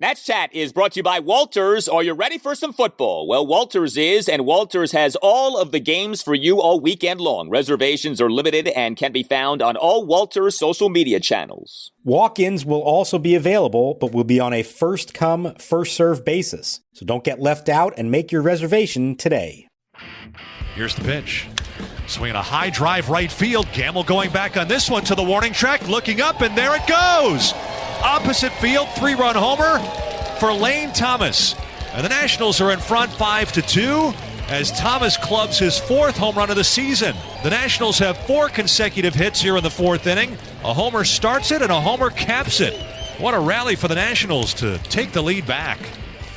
Nats Chat is brought to you by Walters. Are you ready for some football? Well, Walters is, and Walters has all of the games for you all weekend long. Reservations are limited and can be found on all Walters social media channels. Walk-ins will also be available, but will be on a first-come, first-served basis. So don't get left out and make your reservation today. Here's the pitch. Swinging a high drive right field. Gamble going back on this one to the warning track. Looking up, and there it goes. Opposite field, 3-run homer for Lane Thomas. And the Nationals are in front 5-2 as Thomas clubs his 4th home run of the season. The Nationals have 4 consecutive hits here in the 4th inning. A homer starts it and a homer caps it. What a rally for the Nationals to take the lead back.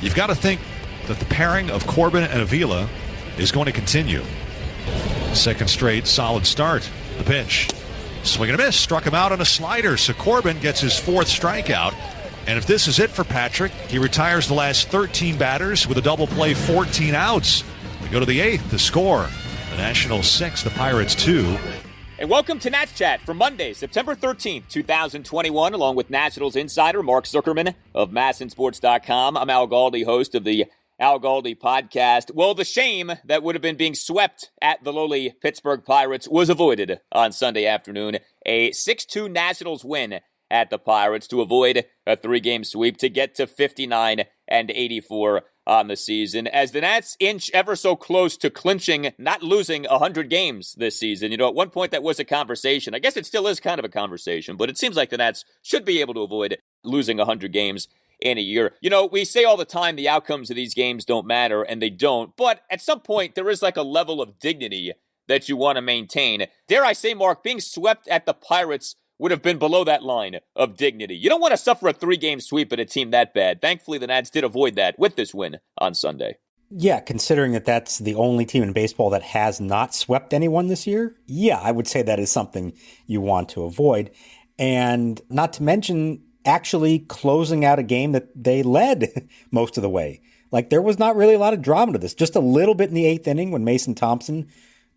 You've got to think that the pairing of Corbin and Avila is going to continue. Second straight solid start. The pitch. Swing and a miss. Struck him out on a slider. So Corbin gets his 4th strikeout. And if this is it for Patrick, he retires the last 13 batters with a double play, 14 outs. We go to the 8th to score. The Nationals 6, the Pirates 2. And welcome to Nats Chat for Monday, September 13th, 2021, along with Nationals insider Mark Zuckerman of MASNsports.com. I'm Al Galdi, host of the Al Galdi podcast. Well, the shame that would have been being swept at the lowly Pittsburgh Pirates was avoided on Sunday afternoon. A 6-2 Nationals win at the Pirates to avoid a 3-game sweep to get to 59-84 on the season. As the Nats inch ever so close to clinching, not losing 100 games this season. You know, at one point that was a conversation. I guess it still is kind of a conversation, but it seems like the Nats should be able to avoid losing 100 games in a year. You know, we say all the time the outcomes of these games don't matter, and they don't, but at some point there is like a level of dignity that you want to maintain. Dare I say, Mark, being swept at the Pirates would have been below that line of dignity. You don't want to suffer a 3-game sweep at a team that bad. Thankfully, the Nats did avoid that with this win on Sunday. Yeah, considering that that's the only team in baseball that has not swept anyone this year, yeah, I would say that is something you want to avoid. And not to mention actually closing out a game that they led most of the way. Like, there was not really a lot of drama to this. Just a little bit in the 8th inning when Mason Thompson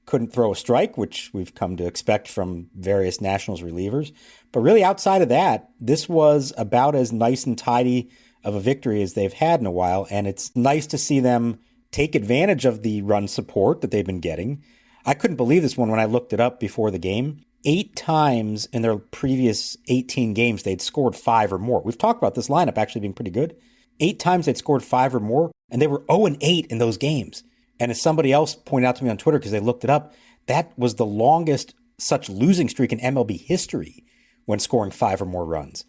couldn't throw a strike, which we've come to expect from various Nationals relievers. But really outside of that, this was about as nice and tidy of a victory as they've had in a while. And it's nice to see them take advantage of the run support that they've been getting. I couldn't believe this one when I looked it up before the game. 8 times in their previous 18 games, they'd scored 5 or more. We've talked about this lineup actually being pretty good. 8 times they'd scored 5 or more, and they were 0-8 in those games. And as somebody else pointed out to me on Twitter, because they looked it up, that was the longest such losing streak in MLB history when scoring 5 or more runs.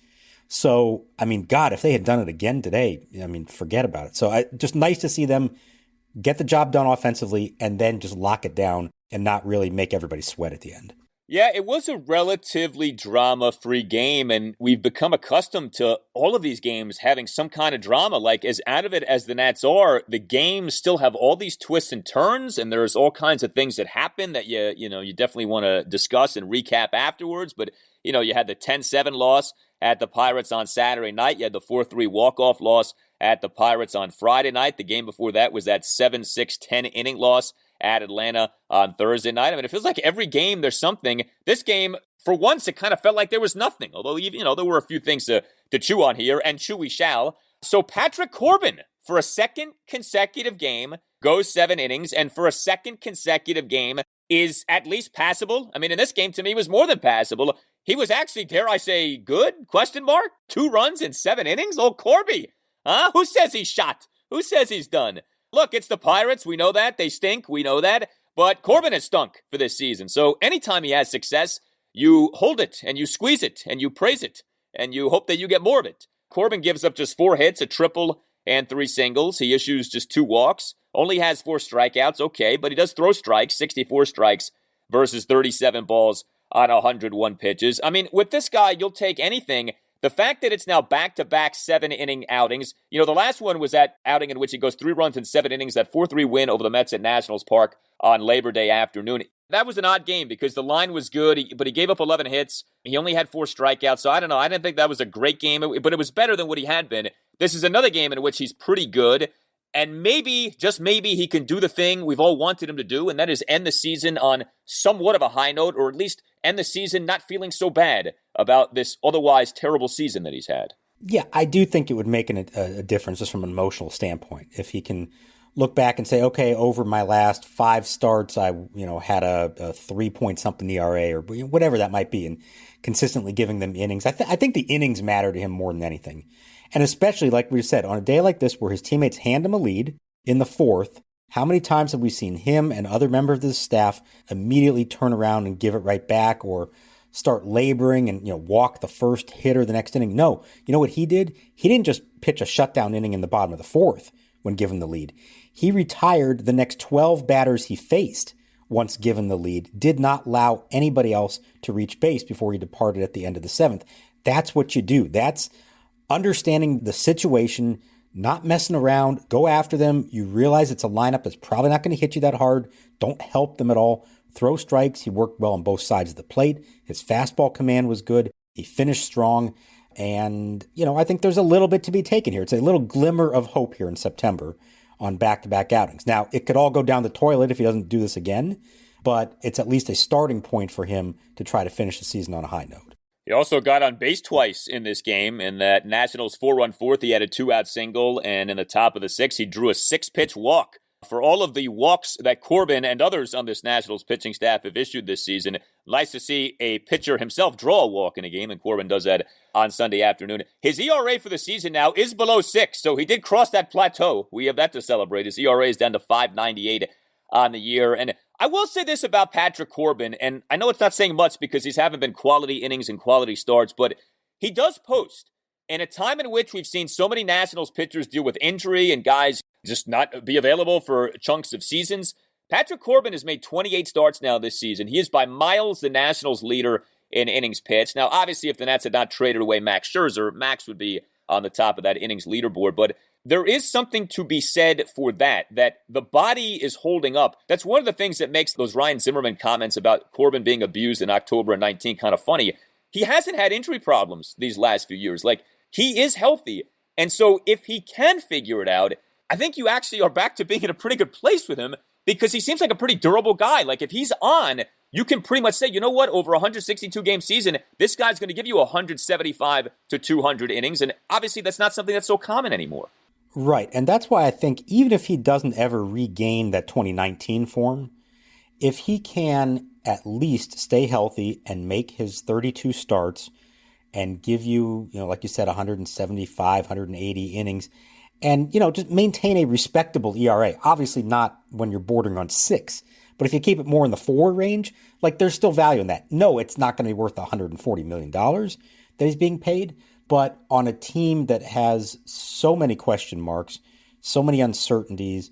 So, I mean, God, if they had done it again today, I mean, forget about it. So just nice to see them get the job done offensively and then just lock it down and not really make everybody sweat at the end. Yeah, it was a relatively drama-free game, and we've become accustomed to all of these games having some kind of drama. Like, as out of it as the Nats are, the games still have all these twists and turns, and there's all kinds of things that happen that you definitely want to discuss and recap afterwards. But, you know, you had the 10-7 loss at the Pirates on Saturday night. You had the 4-3 walk-off loss at the Pirates on Friday night. The game before that was that 7-6 10-inning loss at Atlanta on Thursday night. I mean, it feels like every game there's something. This game, for once, it kind of felt like there was nothing. Although, you know, there were a few things to chew on here, and chew we shall. So Patrick Corbin, for a second consecutive game, goes 7 innings, and for a second consecutive game is at least passable. I mean, in this game, to me, was more than passable. He was actually, dare I say, good? 2 runs in 7 innings? Old Corby. Huh? Who says he's shot? Who says he's done? Look, it's the Pirates. We know that. They stink. We know that. But Corbin has stunk for this season. So anytime he has success, you hold it and you squeeze it and you praise it and you hope that you get more of it. Corbin gives up just 4 hits, a triple and 3 singles. He issues just 2 walks, only has 4 strikeouts. Okay, but he does throw strikes, 64 strikes versus 37 balls on 101 pitches. I mean, with this guy, you'll take anything. The fact that it's now back-to-back 7-inning outings, you know, the last one was that outing in which he goes 3 runs in 7 innings, that 4-3 win over the Mets at Nationals Park on Labor Day afternoon. That was an odd game because the line was good, but he gave up 11 hits. He only had 4 strikeouts, so I don't know. I didn't think that was a great game, but it was better than what he had been. This is another game in which he's pretty good, and maybe, just maybe, he can do the thing we've all wanted him to do, and that is end the season on somewhat of a high note, or at least end the season not feeling so bad about this otherwise terrible season that he's had. Yeah, I do think it would make a difference just from an emotional standpoint. If he can look back and say, okay, over my last 5 starts, I had a 3 point something ERA or whatever that might be, and consistently giving them innings. I think the innings matter to him more than anything. And especially, like we said, on a day like this where his teammates hand him a lead in the 4th, how many times have we seen him and other members of the staff immediately turn around and give it right back, or start laboring and walk the first hitter the next inning? No, you know what he did? He didn't just pitch a shutdown inning in the bottom of the 4th when given the lead. He retired the next 12 batters he faced once given the lead, did not allow anybody else to reach base before he departed at the end of the 7th. That's what you do. That's understanding the situation, not messing around, go after them. You realize it's a lineup that's probably not going to hit you that hard. Don't help them at all. Throw strikes. He worked well on both sides of the plate. His fastball command was good. He finished strong. And, I think there's a little bit to be taken here. It's a little glimmer of hope here in September on back-to-back outings. Now, it could all go down the toilet if he doesn't do this again, but it's at least a starting point for him to try to finish the season on a high note. He also got on base twice in this game. In that Nationals 4-run 4th, he had a 2-out single, and in the top of the 6th, he drew a 6-pitch walk. For all of the walks that Corbin and others on this Nationals pitching staff have issued this season, nice to see a pitcher himself draw a walk in a game, and Corbin does that on Sunday afternoon. His ERA for the season now is below 6, so he did cross that plateau. We have that to celebrate. His ERA is down to 5.98 on the year. And I will say this about Patrick Corbin, and I know it's not saying much because he's haven't been quality innings and quality starts, but he does post. In a time in which we've seen so many Nationals pitchers deal with injury and guys just not be available for chunks of seasons, Patrick Corbin has made 28 starts now this season. He is by miles the Nationals leader in innings pitched. Now, obviously, if the Nats had not traded away Max Scherzer, Max would be on the top of that innings leaderboard. But there is something to be said for that the body is holding up. That's one of the things that makes those Ryan Zimmerman comments about Corbin being abused in October of 19 kind of funny. He hasn't had injury problems these last few years. He is healthy. And so if he can figure it out, I think you actually are back to being in a pretty good place with him, because he seems like a pretty durable guy. If he's on, you can pretty much say, you know what, over a 162-game season, this guy's going to give you 175 to 200 innings. And obviously that's not something that's so common anymore. Right. And that's why I think even if he doesn't ever regain that 2019 form, if he can at least stay healthy and make his 32 starts and give you, like you said, 175, 180 innings, and, just maintain a respectable ERA. Obviously not when you're bordering on 6, but if you keep it more in the 4 range, there's still value in that. No, it's not going to be worth $140 million that he's being paid, but on a team that has so many question marks, so many uncertainties,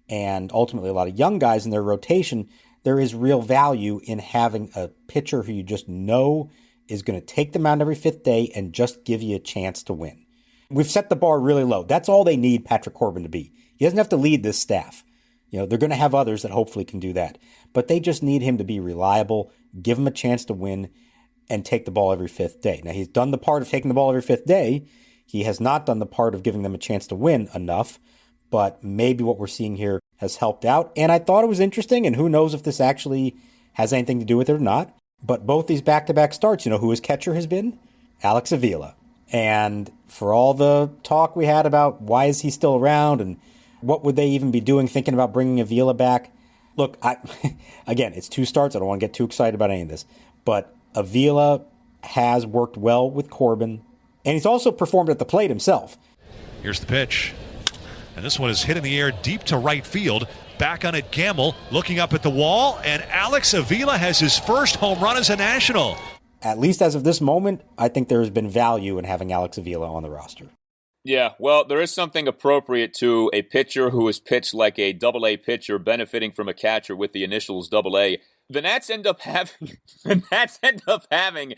and ultimately a lot of young guys in their rotation, there is real value in having a pitcher who you just know is going to take the mound every 5th day and just give you a chance to win. We've set the bar really low. That's all they need Patrick Corbin to be. He doesn't have to lead this staff. They're going to have others that hopefully can do that. But they just need him to be reliable, give him a chance to win, and take the ball every 5th day. Now, he's done the part of taking the ball every 5th day. He has not done the part of giving them a chance to win enough. But maybe what we're seeing here has helped out. And I thought it was interesting, and who knows if this actually has anything to do with it or not. But both these back-to-back starts, who his catcher has been? Alex Avila. And for all the talk we had about why is he still around and what would they even be doing thinking about bringing Avila back? Look, again, it's 2 starts. I don't want to get too excited about any of this. But Avila has worked well with Corbin, and he's also performed at the plate himself. Here's the pitch. And this one is hit in the air deep to right field. Back on it, Gamble looking up at the wall, and Alex Avila has his first home run as a National. At least as of this moment, I think there has been value in having Alex Avila on the roster. Yeah, well, there is something appropriate to a pitcher who is pitched like a Double-A pitcher benefiting from a catcher with the initials Double-A. The Nats end up having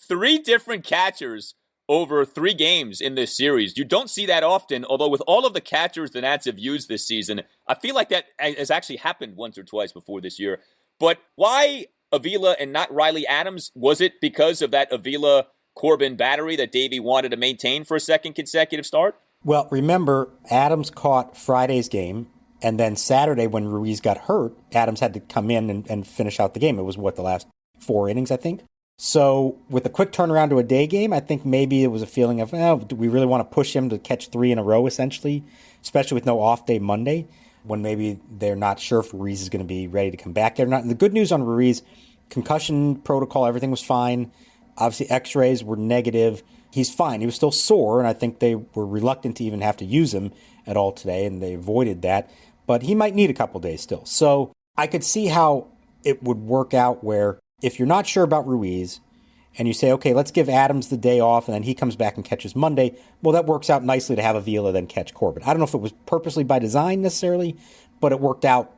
3 different catchers over 3 games in this series. You don't see that often, although with all of the catchers the Nats have used this season, I feel like that has actually happened once or twice before this year. But why Avila and not Riley Adams? Was it because of that Avila-Corbin battery that Davey wanted to maintain for a second consecutive start? Well, remember, Adams caught Friday's game, and then Saturday when Ruiz got hurt, Adams had to come in and finish out the game. It was, the last 4 innings, I think? So with a quick turnaround to a day game, I think maybe it was a feeling of, do we really want to push him to catch 3 in a row, essentially, especially with no off day Monday, when maybe they're not sure if Ruiz is going to be ready to come back there or not. And the good news on Ruiz, concussion protocol, everything was fine. Obviously, x-rays were negative. He's fine. He was still sore, and I think they were reluctant to even have to use him at all today, and they avoided that. But he might need a couple days still. So I could see how it would work out where if you're not sure about Ruiz and you say, okay, let's give Adams the day off and then he comes back and catches Monday, well, that works out nicely to have Avila then catch Corbin. I don't know if it was purposely by design necessarily, but it worked out,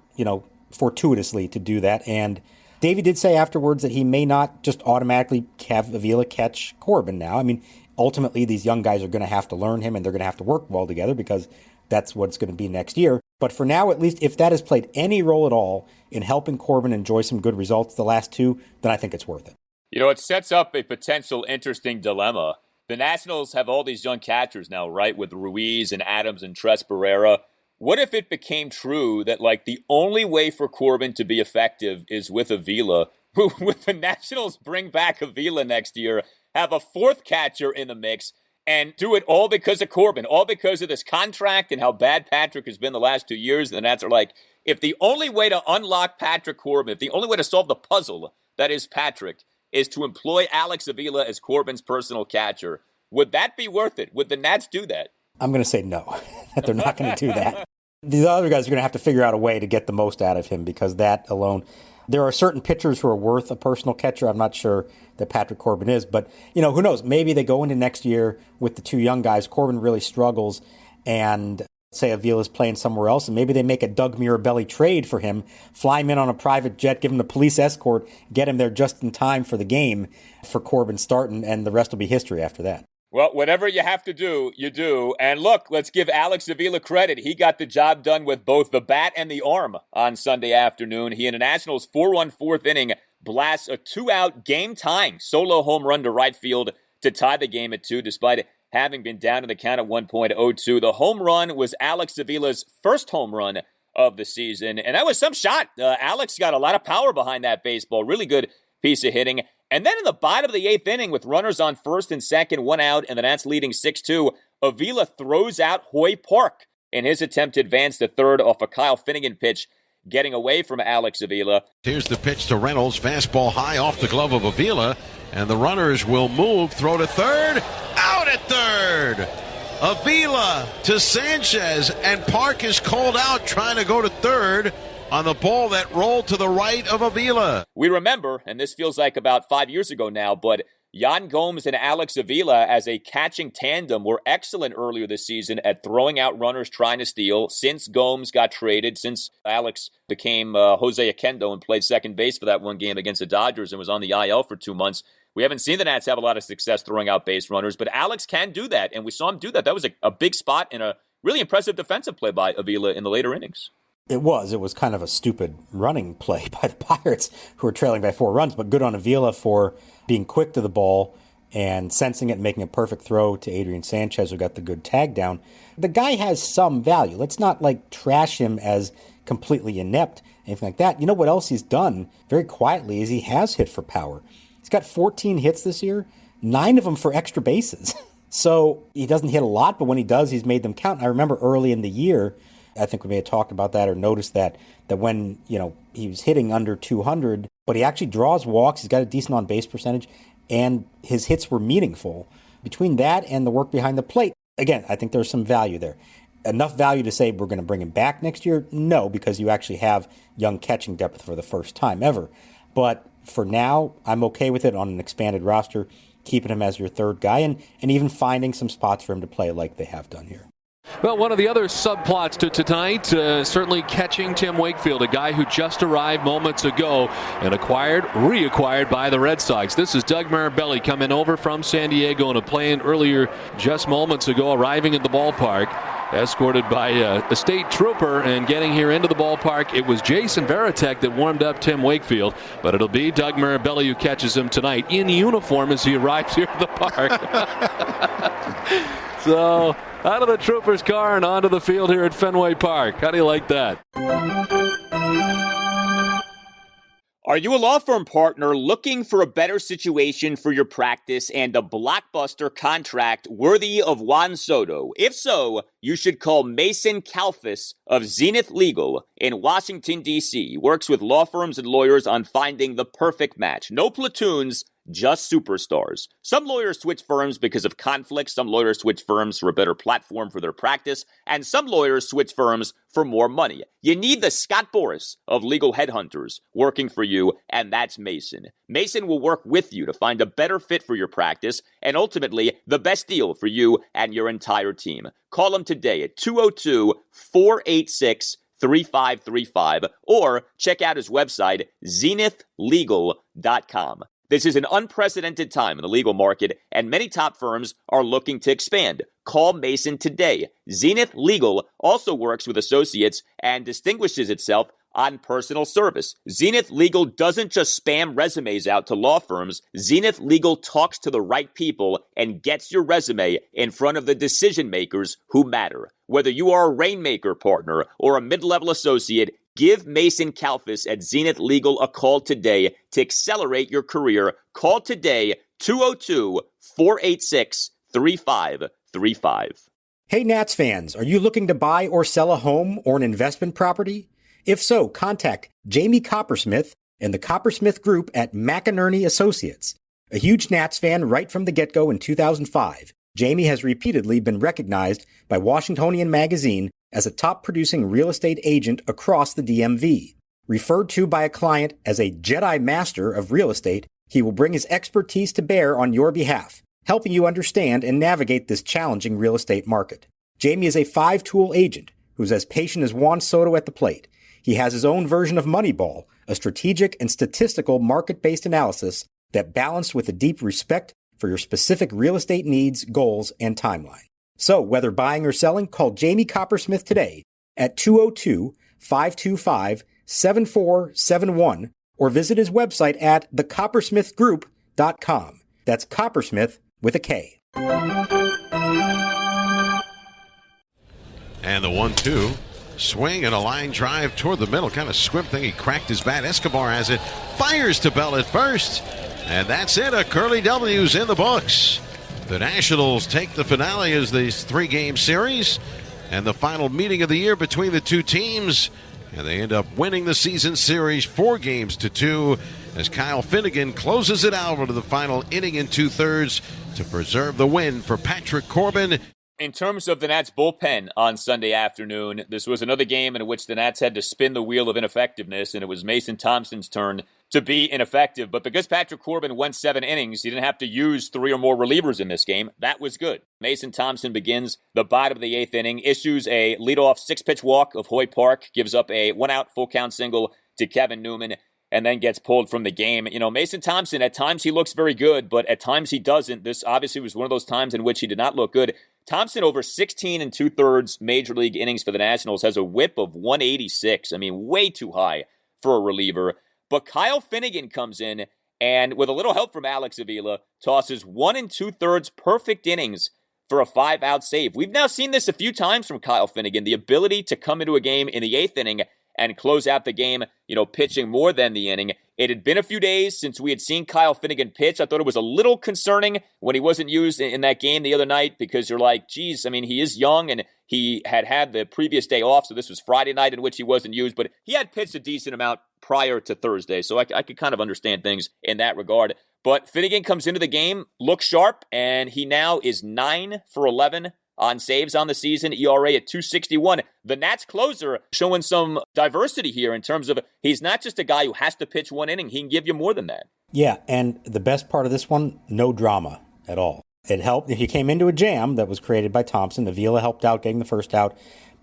fortuitously to do that. And Davey did say afterwards that he may not just automatically have Avila catch Corbin now. I mean, ultimately, these young guys are going to have to learn him and they're going to have to work well together because that's what it's going to be next year. But for now, at least, if that has played any role at all in helping Corbin enjoy some good results the last 2, then I think it's worth it. It sets up a potential interesting dilemma. The Nationals have all these young catchers now, right, with Ruiz and Adams and Tres Barrera. What if it became true that, the only way for Corbin to be effective is with Avila? Would the Nationals bring back Avila next year, have a 4th catcher in the mix, and do it all because of Corbin, all because of this contract and how bad Patrick has been the last 2 years? And the Nats are like, if the only way to unlock Patrick Corbin, if the only way to solve the puzzle that is Patrick is to employ Alex Avila as Corbin's personal catcher, would that be worth it? Would the Nats do that? I'm going to say no, that they're not going to do that. The other guys are going to have to figure out a way to get the most out of him because that alone, there are certain pitchers who are worth a personal catcher. I'm not sure that Patrick Corbin is, but who knows? Maybe they go into next year with the 2 young guys. Corbin really struggles and say Avila's playing somewhere else, and maybe they make a Doug Mirabelli trade for him, fly him in on a private jet, give him the police escort, get him there just in time for the game for Corbin starting, and the rest will be history after that. Well, whatever you have to do, you do. And look, let's give Alex Avila credit. He got the job done with both the bat and the arm on Sunday afternoon. He in the Nationals' 4-1 4th inning blasts a 2-out game-tying solo home run to right field to tie the game at 2, despite having been down in the count at 1.02. The home run was Alex Avila's first home run of the season, and that was some shot. Alex got a lot of power behind that baseball. Really good piece of hitting. And then in the bottom of the 8th inning, with runners on first and second, 1 out, and the Nats leading 6-2, Avila throws out Hoy Park in his attempt to advance to third off a Kyle Finnegan pitch, getting away from Alex Avila. Here's the pitch to Reynolds, fastball high off the glove of Avila, and the runners will move, throw to third, out at third. Avila to Sanchez, and Park is called out trying to go to third on the ball that rolled to the right of Avila. We remember, and this feels like about 5 years ago now, but Yan Gomes and Alex Avila as a catching tandem were excellent earlier this season at throwing out runners trying to steal. Since Gomes got traded, since Alex became Jose Oquendo and played second base for that one game against the Dodgers and was on the IL for 2 months, we haven't seen the Nats have a lot of success throwing out base runners, but Alex can do that, and we saw him do that. That was a big spot and a really impressive defensive play by Avila in the later innings. It was kind of a stupid running play by the Pirates, who were trailing by 4 runs, but good on Avila for being quick to the ball and sensing it and making a perfect throw to Adrian Sanchez, who got the good tag down. The guy has some value. Let's not trash him as completely inept, anything like that. You know what else he's done very quietly is he has hit for power. He's got 14 hits this year, 9 of them for extra bases. So he doesn't hit a lot, but when he does, he's made them count. I remember early in the year, I think we may have talked about that or noticed that when, he was hitting under 200, but he actually draws walks, he's got a decent on-base percentage, and his hits were meaningful. Between that and the work behind the plate, again, I think there's some value there. Enough value to say we're going to bring him back next year? No, because you actually have young catching depth for the first time ever. But for now, I'm okay with it on an expanded roster, keeping him as your third guy, and even finding some spots for him to play like they have done here. Well, one of the other subplots to tonight, certainly catching Tim Wakefield, a guy who just arrived moments ago and reacquired by the Red Sox. This is Doug Mirabelli coming over from San Diego and playing earlier just moments ago, arriving at the ballpark, escorted by a state trooper, and getting here into the ballpark. It was Jason Varitek that warmed up Tim Wakefield, but it'll be Doug Mirabelli who catches him tonight in uniform as he arrives here at the park. So, out of the trooper's car and onto the field here at Fenway Park. How do you like that? Are you a law firm partner looking for a better situation for your practice and a blockbuster contract worthy of Juan Soto? If so, you should call Mason Kalfas of Zenith Legal in Washington, D.C. He works with law firms and lawyers on finding the perfect match. No platoons, just superstars. Some lawyers switch firms because of conflict. Some lawyers switch firms for a better platform for their practice. And some lawyers switch firms for more money. You need the Scott Boras of legal headhunters working for you, and that's Mason. Mason will work with you to find a better fit for your practice and ultimately the best deal for you and your entire team. Call him today at 202-486-3535 or check out his website, zenithlegal.com. This is an unprecedented time in the legal market, and many top firms are looking to expand. Call Mason today. Zenith Legal also works with associates and distinguishes itself on personal service. Zenith Legal doesn't just spam resumes out to law firms. Zenith Legal talks to the right people and gets your resume in front of the decision makers who matter. Whether you are a Rainmaker partner or a mid-level associate, give Mason Kalfas at Zenith Legal a call today to accelerate your career. Call today, 202-486-3535. Hey Nats fans, are you looking to buy or sell a home or an investment property? If so, contact Jamie Coppersmith and the Coppersmith Group at McInerney Associates. A huge Nats fan right from the get-go in 2005, Jamie has repeatedly been recognized by Washingtonian Magazine as a top-producing real estate agent across the DMV. Referred to by a client as a Jedi Master of real estate, he will bring his expertise to bear on your behalf, helping you understand and navigate this challenging real estate market. Jamie is a 5-tool agent who's as patient as Juan Soto at the plate. He has his own version of Moneyball, a strategic and statistical market-based analysis that balanced with a deep respect for your specific real estate needs, goals, and timeline. So, whether buying or selling, call Jamie Coppersmith today at 202-525-7471 or visit his website at thecoppersmithgroup.com. That's Coppersmith with a K. And the 1-2. Swing and a line drive toward the middle. Kind of squib thing. He cracked his bat. Escobar has it. Fires to Bell at first. And that's it. A Curly W's in the books. The Nationals take the finale as this 3-game series and the final meeting of the year between the two teams. And they end up winning the season series 4-2 as Kyle Finnegan closes it out into the final inning in 2/3 to preserve the win for Patrick Corbin. In terms of the Nats bullpen on Sunday afternoon, this was another game in which the Nats had to spin the wheel of ineffectiveness, and it was Mason Thompson's turn to be ineffective. But because Patrick Corbin went 7 innings, he didn't have to use 3 or more relievers in this game. That was good. Mason Thompson begins the bottom of the 8th inning, issues a leadoff 6-pitch walk of Hoyt Park, gives up a 1-out full count single to Kevin Newman, and then gets pulled from the game. You know, Mason Thompson, at times he looks very good, but at times he doesn't. This obviously was one of those times in which he did not look good. Thompson, over 16 2/3 major league innings for the Nationals, has a whip of 186. I mean, way too high for a reliever. But Kyle Finnegan comes in and, with a little help from Alex Avila, tosses 1 2/3 perfect innings for a 5-out save. We've now seen this a few times from Kyle Finnegan, the ability to come into a game in the 8th inning and close out the game, pitching more than the inning. It had been a few days since we had seen Kyle Finnegan pitch. I thought it was a little concerning when he wasn't used in that game the other night because you're like, geez, I mean, he is young and he had the previous day off, so this was Friday night in which he wasn't used, but he had pitched a decent amount prior to Thursday, so I could kind of understand things in that regard. But Finnegan comes into the game, looks sharp, and he now is 9 for 11 on saves on the season, ERA at 2.61. The Nats closer showing some diversity here in terms of he's not just a guy who has to pitch 1 inning. He can give you more than that. Yeah, and the best part of this one, no drama at all. It helped. He came into a jam that was created by Thompson. Avila helped out getting the first out,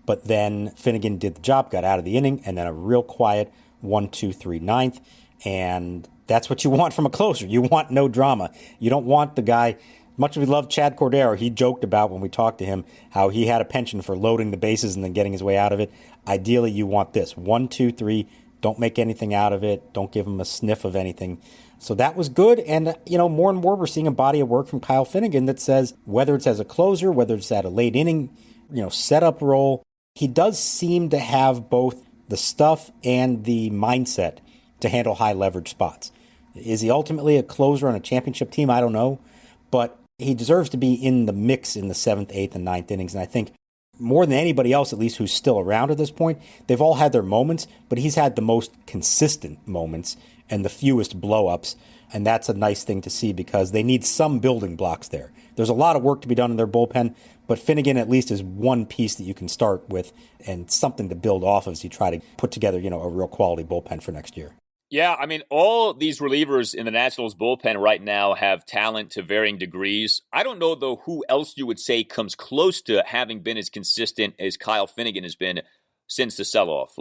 but then Finnegan did the job, got out of the inning, and then a real quiet 1-2-3 ninth. And that's what you want from a closer. You want no drama. You don't want the guy. Much as we love Chad Cordero, he joked about when we talked to him how he had a penchant for loading the bases and then getting his way out of it. Ideally, you want this 1, 2, 3. Don't make anything out of it. Don't give him a sniff of anything. So that was good. And, more and more we're seeing a body of work from Kyle Finnegan that says whether it's as a closer, whether it's at a late inning, setup role, he does seem to have both the stuff and the mindset to handle high leverage spots. Is he ultimately a closer on a championship team? I don't know. But he deserves to be in the mix in the 7th, 8th, and 9th innings. And I think more than anybody else, at least who's still around at this point, they've all had their moments, but he's had the most consistent moments and the fewest blow-ups. And that's a nice thing to see because they need some building blocks there. There's a lot of work to be done in their bullpen, but Finnegan at least is one piece that you can start with and something to build off of as you try to put together, a real quality bullpen for next year. Yeah, I mean, all these relievers in the Nationals bullpen right now have talent to varying degrees. I don't know, though, who else you would say comes close to having been as consistent as Kyle Finnegan has been since the sell-off.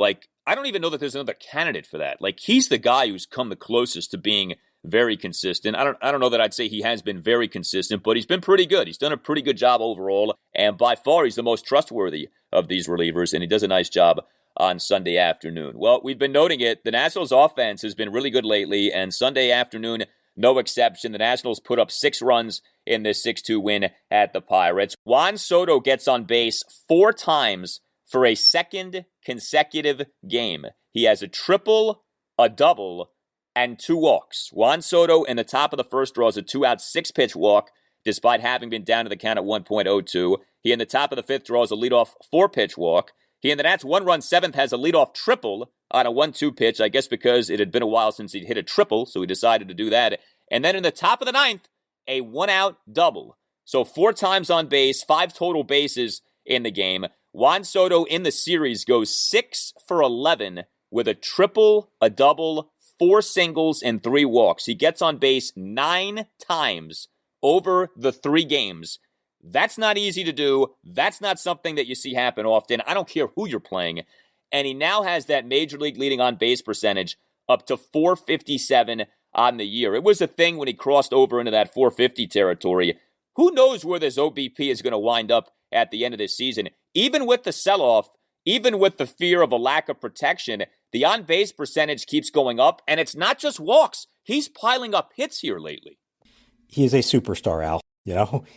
I don't even know that there's another candidate for that. He's the guy who's come the closest to being very consistent. I don't know that I'd say he has been very consistent, but he's been pretty good. He's done a pretty good job overall, and by far he's the most trustworthy of these relievers, and he does a nice job on Sunday afternoon. Well, we've been noting it. The Nationals offense has been really good lately, and Sunday afternoon, no exception. The Nationals put up 6 runs in this 6-2 win at the Pirates. Juan Soto gets on base 4 times for a second consecutive game. He has a triple, a double, and 2 walks. Juan Soto in the top of the first draws a 2-out 6-pitch walk, despite having been down to the count at 1.02. He in the top of the 5th draws a leadoff 4-pitch walk. He in the Nats 1-run 7th has a leadoff triple on a 1-2 pitch, I guess because it had been a while since he'd hit a triple, so he decided to do that. And then in the top of the 9th, a 1-out double. So 4 times on base, 5 total bases in the game. Juan Soto in the series goes 6 for 11 with a triple, a double, 4 singles, and 3 walks. He gets on base 9 times over the 3 games. That's not easy to do. That's not something that you see happen often. I don't care who you're playing. And he now has that major league leading on base percentage up to .457 on the year. It was a thing when he crossed over into that .450 territory. Who knows where this OBP is going to wind up at the end of this season? Even with the sell-off, even with the fear of a lack of protection, the on-base percentage keeps going up, and it's not just walks. He's piling up hits here lately. He is a superstar, Al.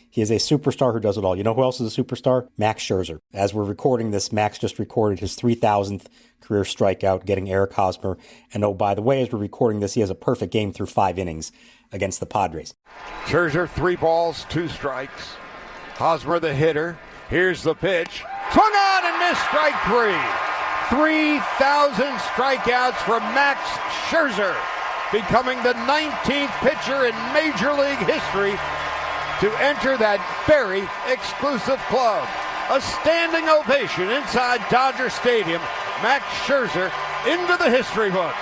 He is a superstar who does it all. You know who else is a superstar? Max Scherzer. As we're recording this, Max just recorded his 3,000th career strikeout, getting Eric Hosmer. And oh, by the way, as we're recording this, he has a perfect game through 5 innings against the Padres. Scherzer, 3 balls, 2 strikes. Hosmer, the hitter. Here's the pitch. Swung on and missed, strike 3. 3,000 strikeouts from Max Scherzer, becoming the 19th pitcher in Major League history to enter that very exclusive club. A standing ovation inside Dodger Stadium. Max Scherzer into the history books.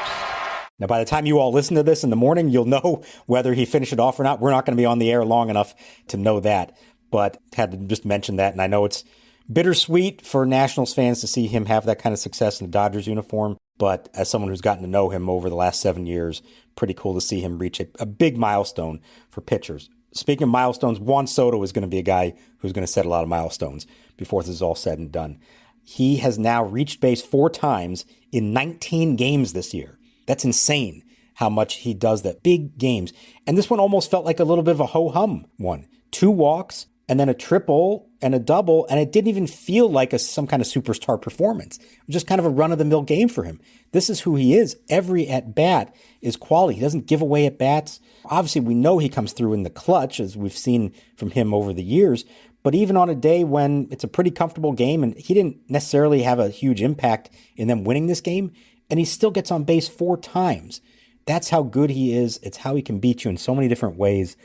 Now, by the time you all listen to this in the morning, you'll know whether he finished it off or not. We're not going to be on the air long enough to know that, but had to just mention that. And I know it's bittersweet for Nationals fans to see him have that kind of success in the Dodgers uniform. But as someone who's gotten to know him over the last 7 years, pretty cool to see him reach a big milestone for pitchers. Speaking of milestones, Juan Soto is going to be a guy who's going to set a lot of milestones before this is all said and done. He has now reached base 4 times in 19 games this year. That's insane how much he does that. Big games. And this one almost felt like a little bit of a ho-hum one. 2 walks and then a triple and a double, and it didn't even feel like some kind of superstar performance. It was just kind of a run-of-the-mill game for him. This is who he is. Every at-bat is quality. He doesn't give away at-bats. Obviously, we know he comes through in the clutch, as we've seen from him over the years, but even on a day when it's a pretty comfortable game, and he didn't necessarily have a huge impact in them winning this game, and he still gets on base 4 times. That's how good he is. It's how he can beat you in so many different ways,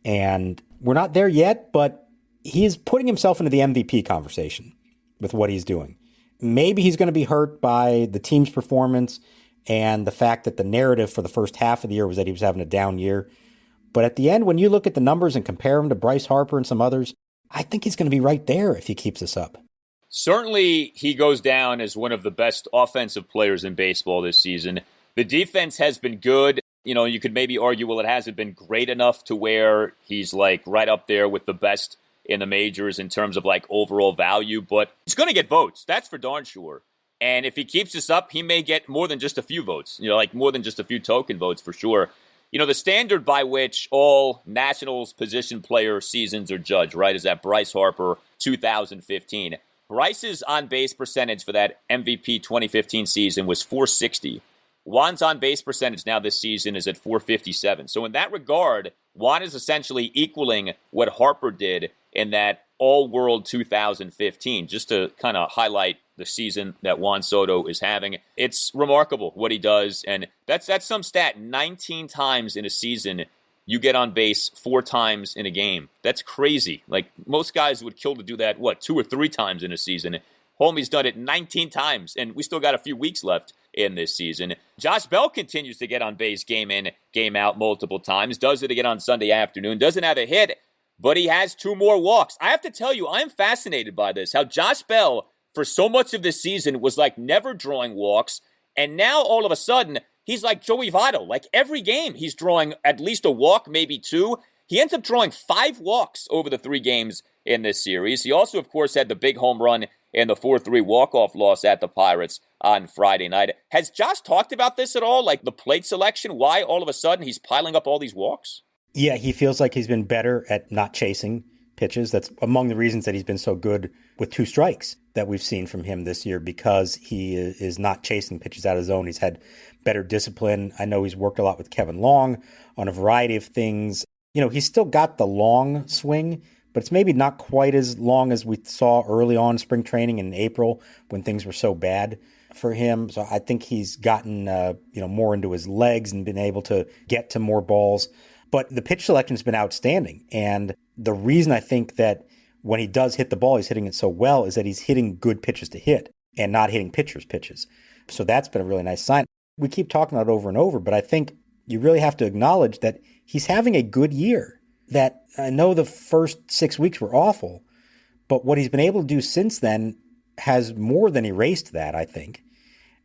and we're not there yet, but he is putting himself into the MVP conversation with what he's doing. Maybe he's going to be hurt by the team's performance and the fact that the narrative for the first half of the year was that he was having a down year. But at the end, when you look at the numbers and compare him to Bryce Harper and some others, I think he's going to be right there if he keeps this up. Certainly, he goes down as one of the best offensive players in baseball this season. The defense has been good. You could maybe argue, well, it hasn't been great enough to where he's right up there with the best in the majors in terms of overall value, but he's going to get votes. That's for darn sure. And if he keeps this up, he may get more than just a few votes, more than just a few token votes for sure. The standard by which all Nationals position player seasons are judged, right, is that Bryce Harper 2015. Bryce's on-base percentage for that MVP 2015 season was .460. Juan's on-base percentage now this season is at .457. So in that regard, Juan is essentially equaling what Harper did in that all-world 2015, just to kind of highlight the season that Juan Soto is having. It's remarkable what he does, and that's some stat. 19 times in a season, you get on base 4 times in a game. That's crazy. Like, most guys would kill to do that, 2 or 3 times in a season. Homie's done it 19 times, and we still got a few weeks left in this season. Josh Bell continues to get on base game in, game out multiple times, does it again on Sunday afternoon, doesn't have a hit, but he has 2 more walks. I have to tell you, I'm fascinated by this, how Josh Bell, for so much of this season, was like never drawing walks, and now all of a sudden, he's like Joey Votto. Like every game, he's drawing at least a walk, maybe 2. He ends up drawing 5 walks over the 3 games in this series. He also, of course, had the big home run in the 4-3 walk-off loss at the Pirates on Friday night. Has Josh talked about this at all, like the plate selection, why all of a sudden he's piling up all these walks? Yeah, he feels like he's been better at not chasing pitches. That's among the reasons that he's been so good with 2 strikes that we've seen from him this year, because he is not chasing pitches out of zone. He's had better discipline. I know he's worked a lot with Kevin Long on a variety of things. You know, he's still got the long swing, but it's maybe not quite as long as we saw early on spring training in April when things were so bad for him. So I think he's gotten more into his legs and been able to get to more balls. But the pitch selection has been outstanding. And the reason I think that when he does hit the ball, he's hitting it so well is that he's hitting good pitches to hit and not hitting pitchers' pitches. So that's been a really nice sign. We keep talking about it over and over, but I think you really have to acknowledge that he's having a good year. That I know the first 6 weeks were awful, but what he's been able to do since then has more than erased that, I think.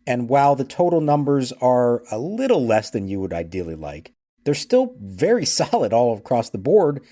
And while the total numbers are a little less than you would ideally like, they're still very solid all across the board.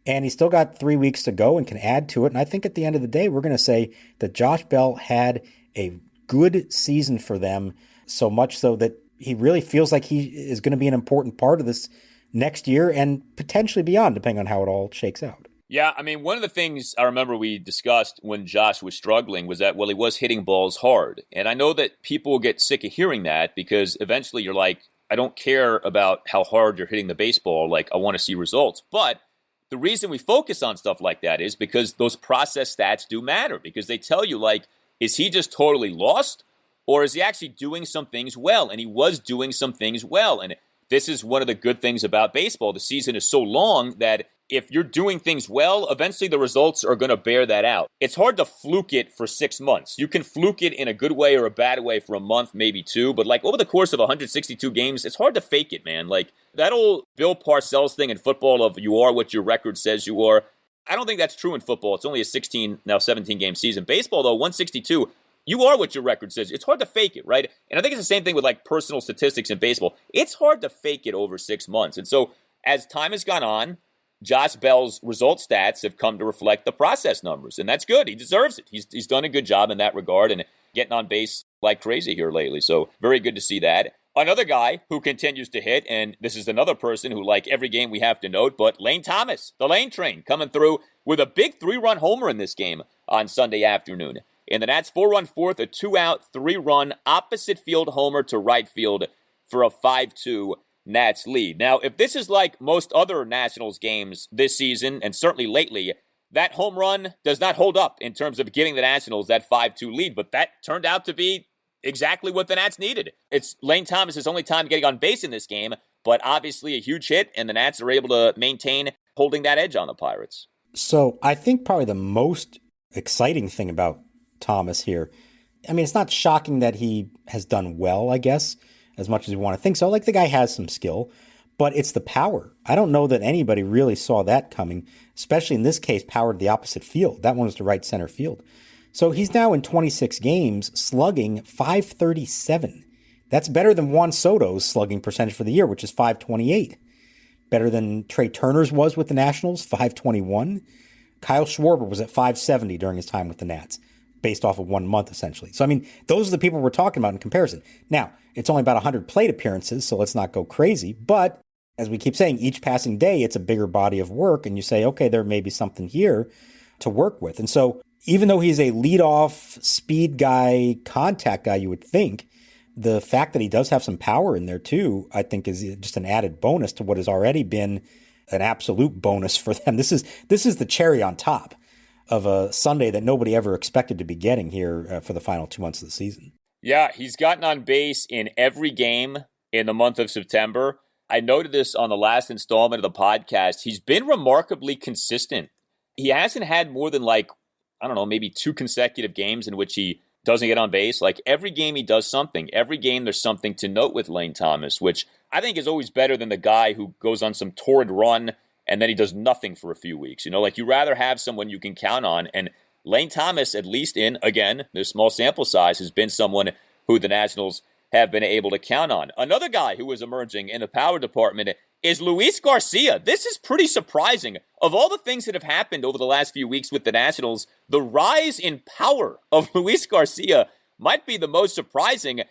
And he's still got 3 weeks to go and can add to it. And I think at the end of the day, we're going to say that Josh Bell had a good season for them, so much so that he really feels like he is going to be an important part of this next year and potentially beyond, depending on how it all shakes out. Yeah, I mean, one of the things I remember we discussed when Josh was struggling was that, well, he was hitting balls hard. And I know that people will get sick of hearing that because eventually you're like, I don't care about how hard you're hitting the baseball. Like, I want to see results. But the reason we focus on stuff like that is because those process stats do matter, because they tell you, like, is he just totally lost or is he actually doing some things well? And he was doing some things well. And this is one of the good things about baseball. The season is so long that if you're doing things well, eventually the results are going to bear that out. It's hard to fluke it for 6 months. You can fluke it in a good way or a bad way for a month, maybe 2. But like over the course of 162 games, it's hard to fake it, man. Like that old Bill Parcells thing in football of you are what your record says you are. I don't think that's true in football. It's only a 17 game season. Baseball, though, 162, you are what your record says. It's hard to fake it, right? And I think it's the same thing with like personal statistics in baseball. It's hard to fake it over 6 months. And so as time has gone on, Josh Bell's result stats have come to reflect the process numbers, and that's good. He deserves it. He's done a good job in that regard and getting on base like crazy here lately, so very good to see that. Another guy who continues to hit, and this is another person who, like every game we have to note, but Lane Thomas, the Lane train, coming through with a big 3-run homer in this game on Sunday afternoon. In the Nats' 4-run fourth, a 2-out, 3-run opposite field homer to right field for a 5-2 Nats lead. Now, if this is like most other Nationals games this season, and certainly lately, that home run does not hold up in terms of giving the Nationals that 5-2 lead, but that turned out to be exactly what the Nats needed. It's Lane Thomas's only time getting on base in this game, but obviously a huge hit, and the Nats are able to maintain holding that edge on the Pirates. So I think probably the most exciting thing about Thomas here, I mean, it's not shocking that he has done well, I guess, as much as we want to think so. Like, the guy has some skill, but it's the power. I don't know that anybody really saw that coming, especially in this case, power to the opposite field. That one was to right center field. So he's now in 26 games slugging .537. That's better than Juan Soto's slugging percentage for the year, which is .528. Better than Trea Turner's was with the Nationals, .521. Kyle Schwarber was at .570 during his time with the Nats, based off of 1 month, essentially. So, I mean, those are the people we're talking about in comparison. Now, it's only about 100 plate appearances, so let's not go crazy. But as we keep saying, each passing day, it's a bigger body of work. And you say, okay, there may be something here to work with. And so even though he's a leadoff speed guy, contact guy, you would think the fact that he does have some power in there too, I think is just an added bonus to what has already been an absolute bonus for them. This is the cherry on top of a Sunday that nobody ever expected to be getting here for the final 2 months of the season. Yeah, he's gotten on base in every game in the month of September. I noted this on the last installment of the podcast. He's been remarkably consistent. He hasn't had more than maybe 2 consecutive games in which he doesn't get on base. Like every game he does something. Every game there's something to note with Lane Thomas, which I think is always better than the guy who goes on some torrid run and then he does nothing for a few weeks. You rather have someone you can count on. And Lane Thomas, at least in, again, this small sample size, has been someone who the Nationals have been able to count on. Another guy who is emerging in the power department is Luis Garcia. This is pretty surprising. Of all the things that have happened over the last few weeks with the Nationals, the rise in power of Luis Garcia might be the most surprising.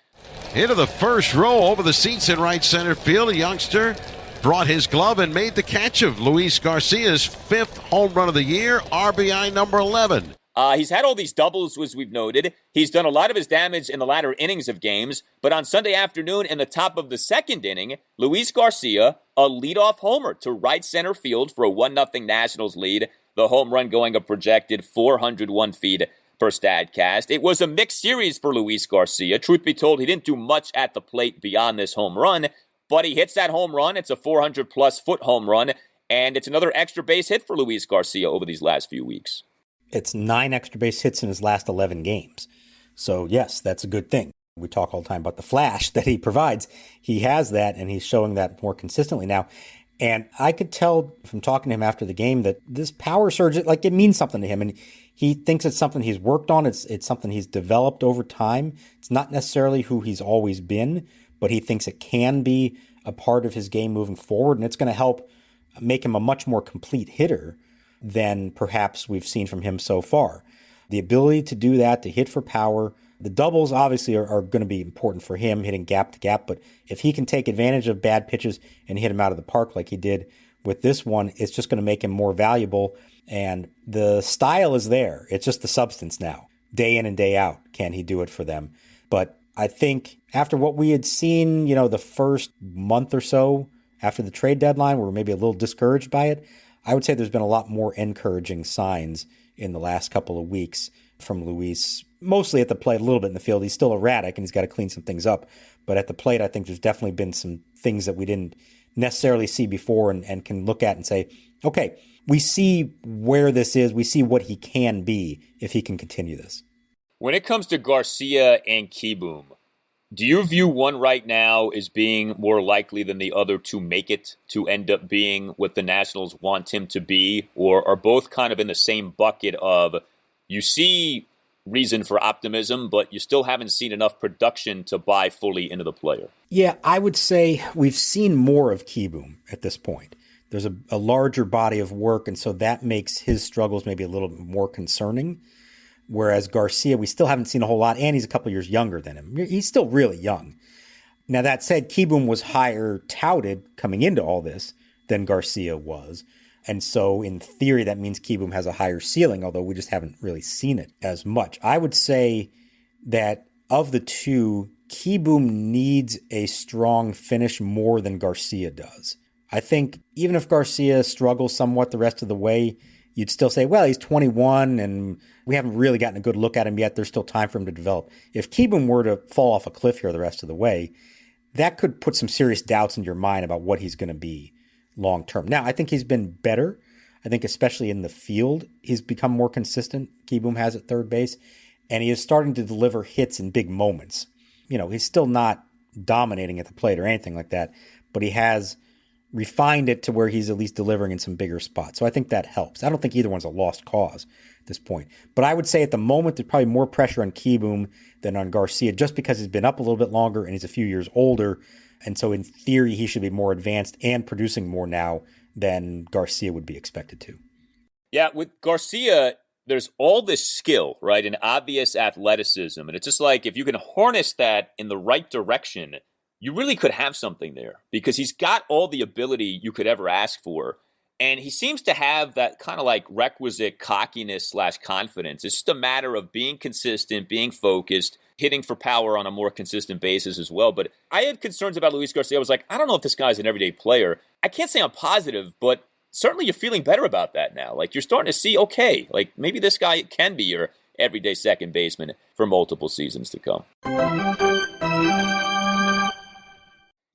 Into the first row over the seats in right center field, a youngster brought his glove and made the catch of Luis Garcia's 5th home run of the year, RBI number 11. He's had all these doubles, as we've noted. He's done a lot of his damage in the latter innings of games. But on Sunday afternoon, in the top of the 2nd inning, Luis Garcia, a leadoff homer to right center field for a 1-0 Nationals lead. The home run going a projected 401 feet per Statcast. It was a mixed series for Luis Garcia. Truth be told, he didn't do much at the plate beyond this home run. But he hits that home run. It's a 400-plus foot home run. And it's another extra base hit for Luis Garcia over these last few weeks. It's 9 extra base hits in his last 11 games. So, yes, that's a good thing. We talk all the time about the flash that he provides. He has that, and he's showing that more consistently now. And I could tell from talking to him after the game that this power surge, it means something to him. And he thinks it's something he's worked on. It's something he's developed over time. It's not necessarily who he's always been, but he thinks it can be a part of his game moving forward. And it's going to help make him a much more complete hitter than perhaps we've seen from him so far. The ability to do that, to hit for power. The doubles obviously are going to be important for him, hitting gap to gap. But if he can take advantage of bad pitches and hit him out of the park like he did with this one, it's just going to make him more valuable. And the style is there. It's just the substance now. Day in and day out, can he do it for them? But I think after what we had seen, the first month or so after the trade deadline, we were maybe a little discouraged by it. I would say there's been a lot more encouraging signs in the last couple of weeks from Luis, mostly at the plate, a little bit in the field. He's still erratic and he's got to clean some things up. But at the plate, I think there's definitely been some things that we didn't necessarily see before and can look at and say, okay, we see where this is. We see what he can be if he can continue this. When it comes to Garcia and Kieboom, do you view one right now as being more likely than the other to make it, to end up being what the Nationals want him to be? Or are both kind of in the same bucket of you see reason for optimism, but you still haven't seen enough production to buy fully into the player? Yeah, I would say we've seen more of Kieboom at this point. There's a larger body of work, and so that makes his struggles maybe a little bit more concerning. Whereas Garcia, we still haven't seen a whole lot, and he's a couple years younger than him. He's still really young. Now, that said, Kieboom was higher touted coming into all this than Garcia was. And so, in theory, that means Kieboom has a higher ceiling, although we just haven't really seen it as much. I would say that of the two, Kieboom needs a strong finish more than Garcia does. I think even if Garcia struggles somewhat the rest of the way, you'd still say, well, he's 21 and we haven't really gotten a good look at him yet. There's still time for him to develop. If Kieboom were to fall off a cliff here the rest of the way, that could put some serious doubts in your mind about what he's going to be long term. Now, I think he's been better. I think especially in the field, he's become more consistent. Kieboom has at third base, and he is starting to deliver hits in big moments. He's still not dominating at the plate or anything like that, but he has refined it to where he's at least delivering in some bigger spots. So I think that helps. I don't think either one's a lost cause at this point. But I would say at the moment, there's probably more pressure on Kieboom than on Garcia, just because he's been up a little bit longer and he's a few years older. And so in theory, he should be more advanced and producing more now than Garcia would be expected to. Yeah, with Garcia, there's all this skill, right? And obvious athleticism. And it's just like if you can harness that in the right direction, you really could have something there because he's got all the ability you could ever ask for. And he seems to have that kind of like requisite cockiness / confidence. It's just a matter of being consistent, being focused, hitting for power on a more consistent basis as well. But I had concerns about Luis Garcia. I was like, I don't know if this guy's an everyday player. I can't say I'm positive, but certainly you're feeling better about that now. Like you're starting to see, okay, like maybe this guy can be your everyday second baseman for multiple seasons to come.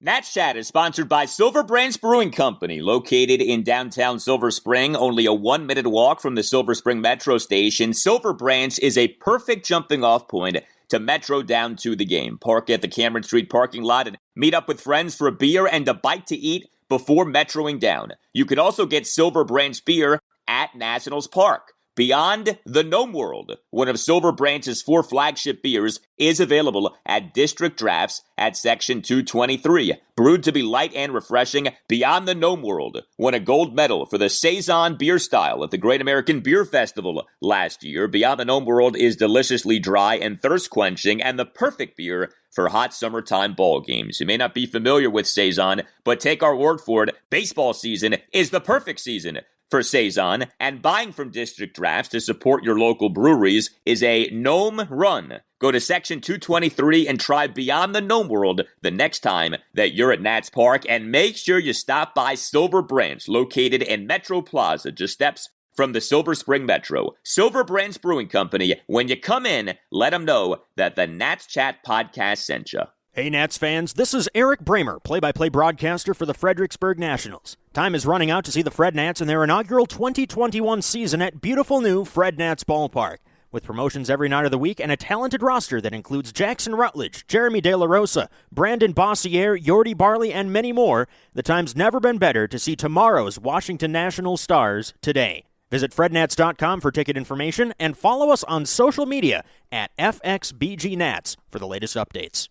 Nats Chat is sponsored by Silver Branch Brewing Company, located in downtown Silver Spring, only a 1-minute walk from the Silver Spring Metro station. Silver Branch is a perfect jumping-off point to Metro down to the game. Park at the Cameron Street parking lot and meet up with friends for a beer and a bite to eat before metroing down. You can also get Silver Branch beer at Nationals Park. Beyond the Gnome World, one of Silver Branch's 4 flagship beers, is available at District Drafts at Section 223. Brewed to be light and refreshing, Beyond the Gnome World won a gold medal for the Saison beer style at the Great American Beer Festival last year. Beyond the Gnome World is deliciously dry and thirst-quenching and the perfect beer for hot summertime ball games. You may not be familiar with Saison, but take our word for it, baseball season is the perfect season for Saison, and buying from District Drafts to support your local breweries is a gnome run. Go to Section 223 and try Beyond the Gnome World the next time that you're at Nats Park, and make sure you stop by Silver Branch, located in Metro Plaza, just steps from the Silver Spring Metro. Silver Branch Brewing Company, when you come in, let them know that the Nats Chat podcast sent you. Hey Nats fans, this is Eric Bramer, play-by-play broadcaster for the Fredericksburg Nationals. Time is running out to see the Fred Nats in their inaugural 2021 season at beautiful new Fred Nats Ballpark. With promotions every night of the week and a talented roster that includes Jackson Rutledge, Jeremy De La Rosa, Brandon Bossier, Yordi Barley, and many more, the time's never been better to see tomorrow's Washington Nationals stars today. Visit FredNats.com for ticket information and follow us on social media at FXBGNats for the latest updates.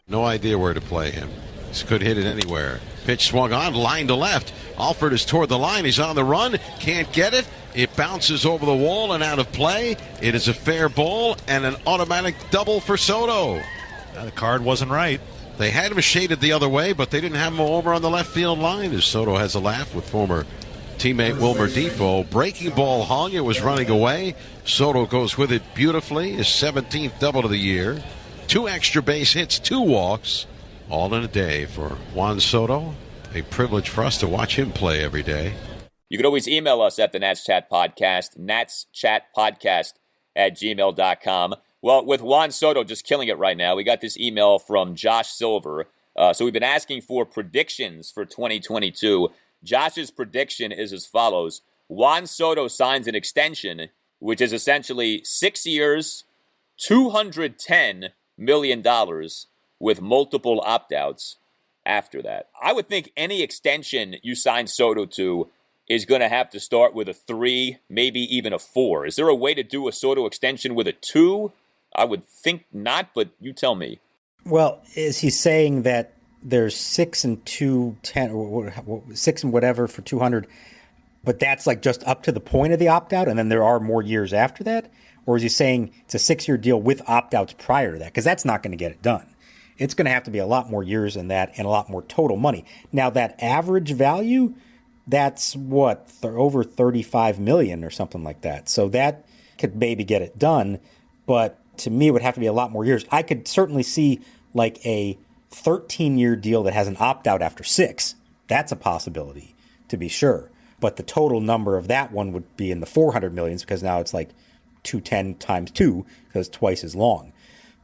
No idea where to play him. He could hit it anywhere. Pitch swung on, line to left. Alford is toward the line. He's on the run. Can't get it. It bounces over the wall and out of play. It is a fair ball and an automatic double for Soto. The card wasn't right. They had him shaded the other way, but they didn't have him over on the left field line as Soto has a laugh with former teammate Wilmer Defoe. Breaking ball hung. It was running away. Soto goes with it beautifully. His 17th double of the year. 2 extra base hits, 2 walks. All in a day for Juan Soto. A privilege for us to watch him play every day. You can always email us at the Nats Chat Podcast, natschatpodcast@gmail.com. Well, with Juan Soto just killing it right now, we got this email from Josh Silver. So we've been asking for predictions for 2022. Josh's prediction is as follows. Juan Soto signs an extension, which is essentially 6 years, $210 million with multiple opt-outs after that. I would think any extension you sign Soto to is going to have to start with a 3, maybe even a 4. Is there a way to do a Soto extension with a 2? I would think not, but you tell me. Well, is he saying that there's 6 and 210, or 6 and whatever for 200, but that's like just up to the point of the opt-out, and then there are more years after that? Or is he saying it's a 6-year deal with opt-outs prior to that? Because that's not going to get it done. It's going to have to be a lot more years than that and a lot more total money. Now, that average value, that's what, over $35 million or something like that. So that could maybe get it done, but to me, it would have to be a lot more years. I could certainly see like a 13-year deal that has an opt-out after 6. That's a possibility, to be sure. But the total number of that one would be in the 400 millions because now it's like 210 times 2 because it's twice as long.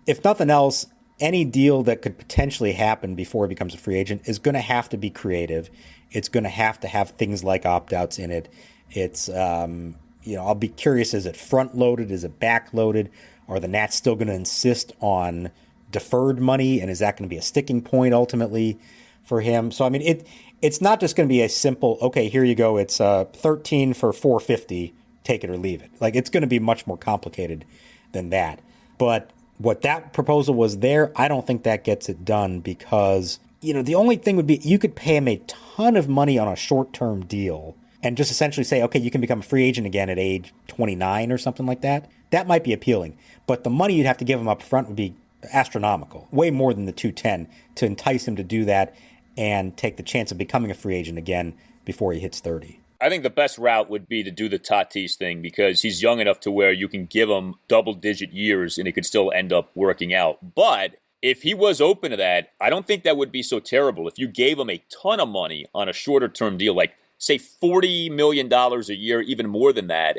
If nothing else, any deal that could potentially happen before he becomes a free agent is going to have to be creative. It's going to have things like opt-outs in it. It's, I'll be curious, is it front-loaded? Is it back-loaded? Are the Nats still going to insist on deferred money? And is that going to be a sticking point ultimately for him? So, I mean, it's not just going to be a simple, okay, here you go. It's 13 for 450, take it or leave it. Like, it's going to be much more complicated than that. But what that proposal was there, I don't think that gets it done because, the only thing would be you could pay him a ton of money on a short-term deal and just essentially say, okay, you can become a free agent again at age 29 or something like that. That might be appealing. But the money you'd have to give him up front would be astronomical, way more than the 210 to entice him to do that. and take the chance of becoming a free agent again before he hits 30. I think the best route would be to do the Tatis thing because he's young enough to where you can give him double-digit years and it could still end up working out. But if he was open to that, I don't think that would be so terrible. If you gave him a ton of money on a shorter-term deal, like, say, $40 million a year, even more than that,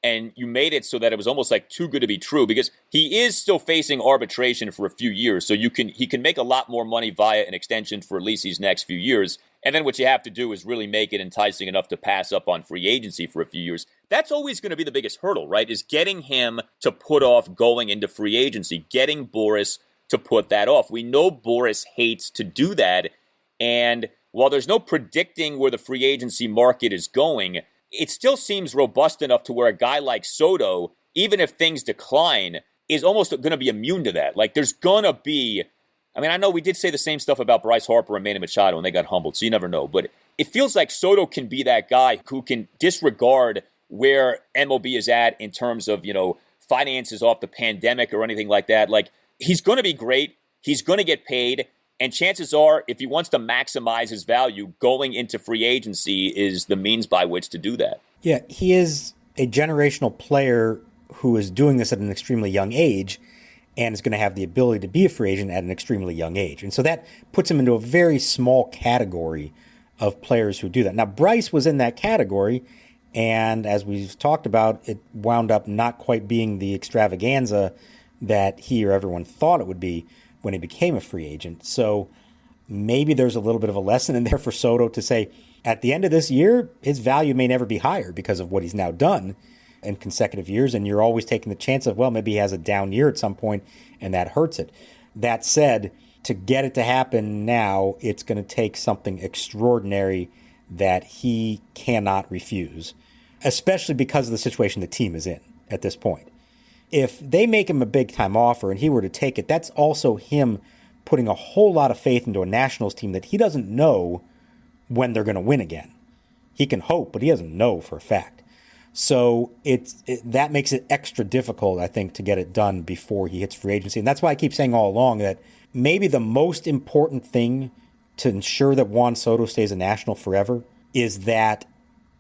and you made it so that it was almost like too good to be true because he is still facing arbitration for a few years. So he can make a lot more money via an extension for at least these next few years. And then what you have to do is really make it enticing enough to pass up on free agency for a few years. That's always going to be the biggest hurdle, right? Is getting him to put off going into free agency, getting Boris to put that off. We know Boris hates to do that. And while there's no predicting where the free agency market is going, it still seems robust enough to where a guy like Soto, even if things decline, is almost going to be immune to that. Like, there's going to be, I mean, I know we did say the same stuff about Bryce Harper and Manny Machado when they got humbled, so you never know. But it feels like Soto can be that guy who can disregard where MLB is at in terms of, finances off the pandemic or anything like that. Like, he's going to be great. He's going to get paid. And chances are, if he wants to maximize his value, going into free agency is the means by which to do that. Yeah, he is a generational player who is doing this at an extremely young age and is going to have the ability to be a free agent at an extremely young age. And so that puts him into a very small category of players who do that. Now, Bryce was in that category, and as we've talked about, it wound up not quite being the extravaganza that he or everyone thought it would be when he became a free agent. So maybe there's a little bit of a lesson in there for Soto to say, at the end of this year, his value may never be higher because of what he's now done in consecutive years, and you're always taking the chance of, well, maybe he has a down year at some point, and that hurts it. That said, to get it to happen now, it's going to take something extraordinary that he cannot refuse, especially because of the situation the team is in at this point. If they make him a big-time offer and he were to take it, that's also him putting a whole lot of faith into a Nationals team that he doesn't know when they're going to win again. He can hope, but he doesn't know for a fact. So that makes it extra difficult, I think, to get it done before he hits free agency. And that's why I keep saying all along that maybe the most important thing to ensure that Juan Soto stays a National forever is that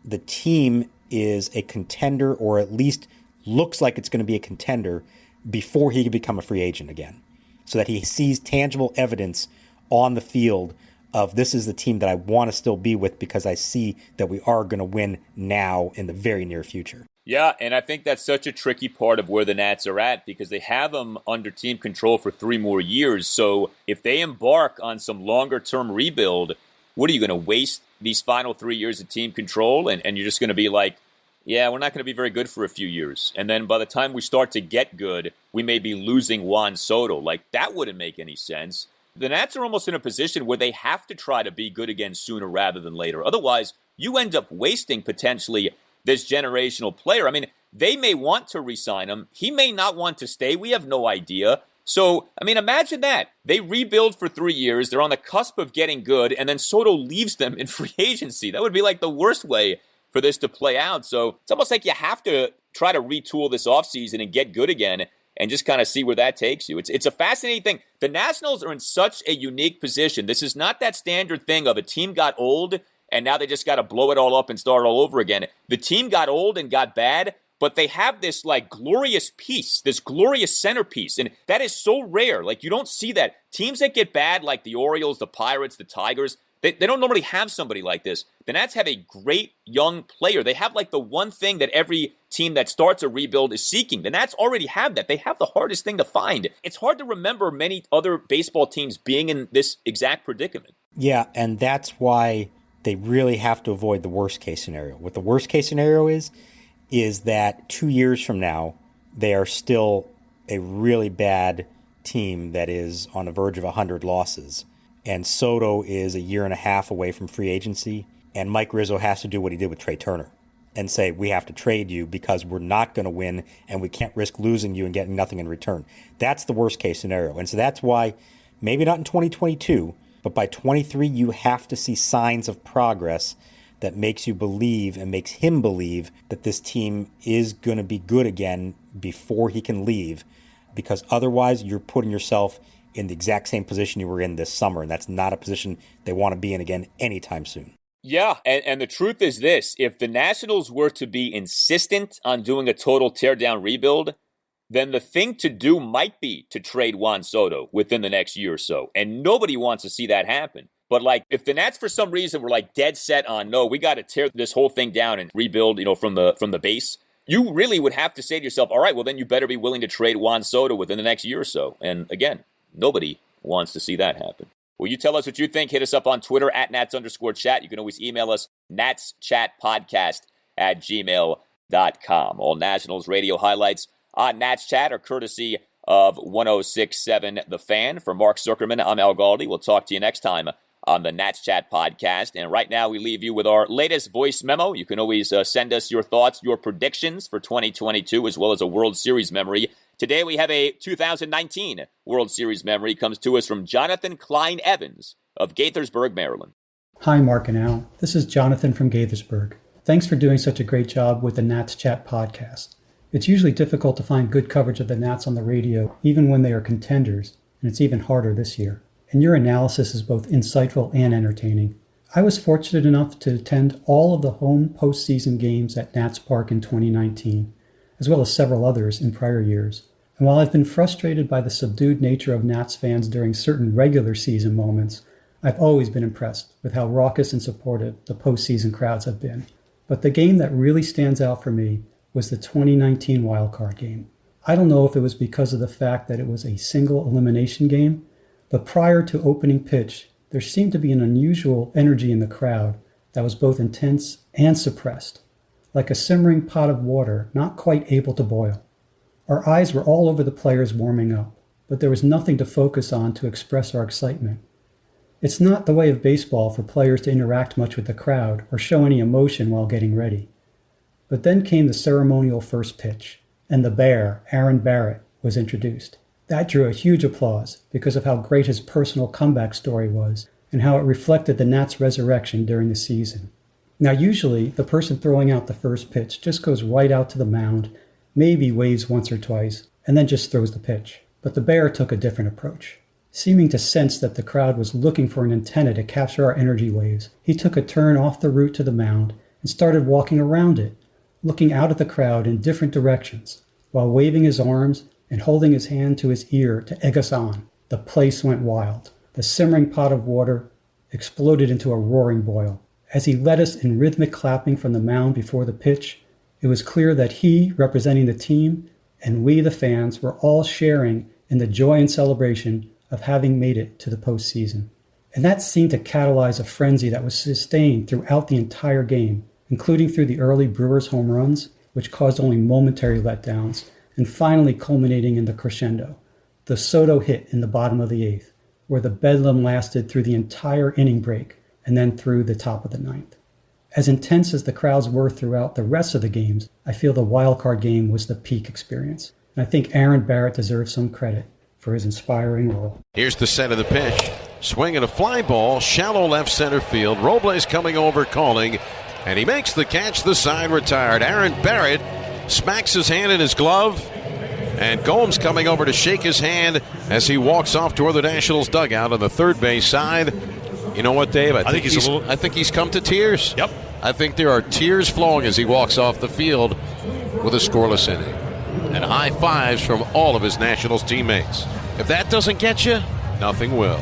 the team is a contender, or at least looks like it's going to be a contender before he can become a free agent again, so that he sees tangible evidence on the field of, this is the team that I want to still be with because I see that we are going to win now in the very near future. Yeah, and I think that's such a tricky part of where the Nats are at because they have him under team control for 3 more years. So if they embark on some longer-term rebuild, what are you going to waste these final 3 years of team control? And you're just going to be like, yeah, we're not going to be very good for a few years. And then by the time we start to get good, we may be losing Juan Soto. Like, that wouldn't make any sense. The Nats are almost in a position where they have to try to be good again sooner rather than later. Otherwise, you end up wasting potentially this generational player. I mean, they may want to re-sign him. He may not want to stay. We have no idea. So, I mean, imagine that. They rebuild for 3 years. They're on the cusp of getting good, and then Soto leaves them in free agency. That would be like the worst way for this to play out. So it's almost like you have to try to retool this offseason and get good again and just kind of see where that takes you. It's a fascinating thing. The Nationals are in such a unique position. This is not that standard thing of a team got old and now they just got to blow it all up and start all over again. The team got old and got bad, but they have this like glorious piece, this glorious centerpiece, and that is so rare. Like, you don't see that. Teams that get bad, like the Orioles, the Pirates, the Tigers, they don't normally have somebody like this. The Nats have a great young player. They have like the one thing that every team that starts a rebuild is seeking. The Nats already have that. They have the hardest thing to find. It's hard to remember many other baseball teams being in this exact predicament. Yeah, and that's why they really have to avoid the worst case scenario. What the worst case scenario is that 2 years from now, they are still a really bad team that is on the verge of 100 losses. And Soto is a year and a half away from free agency. And Mike Rizzo has to do what he did with Trea Turner and say, we have to trade you because we're not going to win and we can't risk losing you and getting nothing in return. That's the worst case scenario. And so that's why, maybe not in 2022, but by 23, you have to see signs of progress that makes you believe and makes him believe that this team is going to be good again before he can leave. Because otherwise, you're putting yourself in the exact same position you were in this summer, and that's not a position they want to be in again anytime soon. Yeah, and the truth is this. If the Nationals were to be insistent on doing a total teardown rebuild, then the thing to do might be to trade Juan Soto within the next year or so. And nobody wants to see that happen. But if the Nats for some reason were dead set on, no, we got to tear this whole thing down and rebuild, from the base, you really would have to say to yourself, all right, well then you better be willing to trade Juan Soto within the next year or so. And again, nobody wants to see that happen. Will you tell us what you think? Hit us up on Twitter at Nats_chat. You can always email us, natschatpodcast@gmail.com. All Nationals radio highlights on Nats Chat are courtesy of 106.7 The Fan. For Mark Zuckerman, I'm Al Galdi. We'll talk to you next time on the Nats Chat podcast. And right now we leave you with our latest voice memo. You can always send us your thoughts, your predictions for 2022, as well as a World Series memory. Today we have a 2019 World Series memory. Comes to us from Jonathan Klein Evans of Gaithersburg, Maryland. Hi, Mark and Al. This is Jonathan from Gaithersburg. Thanks for doing such a great job with the Nats Chat podcast. It's usually difficult to find good coverage of the Nats on the radio, even when they are contenders, and it's even harder this year. And your analysis is both insightful and entertaining. I was fortunate enough to attend all of the home postseason games at Nats Park in 2019, as well as several others in prior years. And while I've been frustrated by the subdued nature of Nats fans during certain regular season moments, I've always been impressed with how raucous and supportive the postseason crowds have been. But the game that really stands out for me was the 2019 wildcard game. I don't know if it was because of the fact that it was a single elimination game, but prior to opening pitch, there seemed to be an unusual energy in the crowd that was both intense and suppressed, like a simmering pot of water not quite able to boil. Our eyes were all over the players warming up, but there was nothing to focus on to express our excitement. It's not the way of baseball for players to interact much with the crowd or show any emotion while getting ready. But then came the ceremonial first pitch, and the Bear, Aaron Barrett, was introduced. That drew a huge applause because of how great his personal comeback story was and how it reflected the Nats' resurrection during the season. Now usually, the person throwing out the first pitch just goes right out to the mound, maybe waves once or twice, and then just throws the pitch. But the Bear took a different approach. Seeming to sense that the crowd was looking for an antenna to capture our energy waves, he took a turn off the route to the mound and started walking around it, looking out at the crowd in different directions, while waving his arms and holding his hand to his ear to egg us on. The place went wild. The simmering pot of water exploded into a roaring boil. As he led us in rhythmic clapping from the mound before the pitch, it was clear that he, representing the team, and we, the fans, were all sharing in the joy and celebration of having made it to the postseason. And that seemed to catalyze a frenzy that was sustained throughout the entire game, including through the early Brewers home runs, which caused only momentary letdowns, and finally culminating in the crescendo, the Soto hit in the bottom of the eighth, where the bedlam lasted through the entire inning break and then through the top of the ninth. As intense as the crowds were throughout the rest of the games, I feel the wildcard game was the peak experience. And I think Aaron Barrett deserves some credit for his inspiring role. Here's the set of the pitch. Swing and a fly ball, shallow left center field. Robles coming over calling, and he makes the catch. The side retired. Aaron Barrett smacks his hand in his glove, and Gomes coming over to shake his hand as he walks off toward the Nationals dugout on the third base side. You know what, Dave? I think he's come to tears. Yep. I think there are tears flowing as he walks off the field with a scoreless inning. And high fives from all of his Nationals teammates. If that doesn't get you, nothing will.